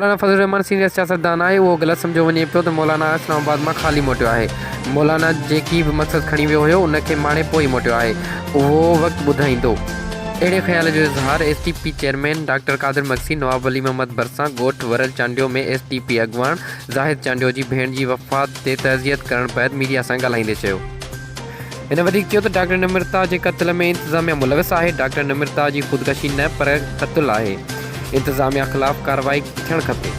मौलाना फजल रहमान senior सियासतदान आहे, उहो ग़लति सम्झो वञे पियो त मौलाना इस्लामाबाद मां ख़ाली मोटियो आहे। मौलाना जेकी बि मक़सदु खणी वियो हुयो उनखे माणे पोइ मोटियो आहे, उहो वक़्तु ॿुधाईंदो। अहिड़े ख़्याल जो इज़हार SDP चेयरमैन डॉक्टर कादिर मक्सी नवाब वली मोहम्मद भरिसां ॻोठ वरल चांडियो में SDP अॻवान ज़ाहिद चांडियो जी भेण जी वफ़ात ते तज़ियत करण बैदि मीडिया सां ॻाल्हाईंदे चयो। हिन वधीक चयो त डॉक्टर निमृता जे क़त्ल में इंतिज़ामिया मुलविस आहे। डॉक्टर निमृता जी ख़ुदकशी न पर क़त्ल आहे। इंतिज़ामिया ख़िलाफ़ कार्रवाई थियणु खपे।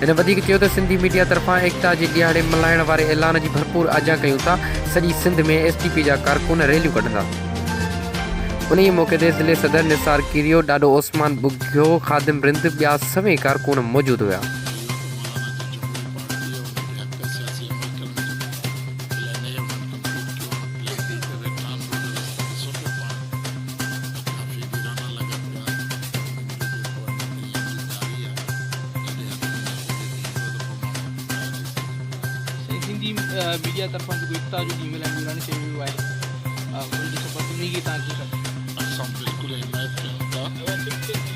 हिन वधीक चयो त सिंधी मीडिया तरफ़ां एकता जे ॾियारे मल्हाइण वारे ऐलान जी भरपूर आजा कयूं था। सॼी सिंध में SDP जा कारकुन रैलियूं कढंदा। उन मौक़े ते ज़िले सदर निसार कीरियो, ॾाढो ओसमान बुघियो, ख़ादिम रिंद, ॿिया सभई कारकुन मौजूदु हुआ। सिंधी मीडिया तरफ़ां जेको एकता जो ॾींहुं मिलण चयो वियो आहे, उनजी सफ़र उन खे तव्हां कीअं कंदा? असां बिल्कुलु हिमायत कयूं था।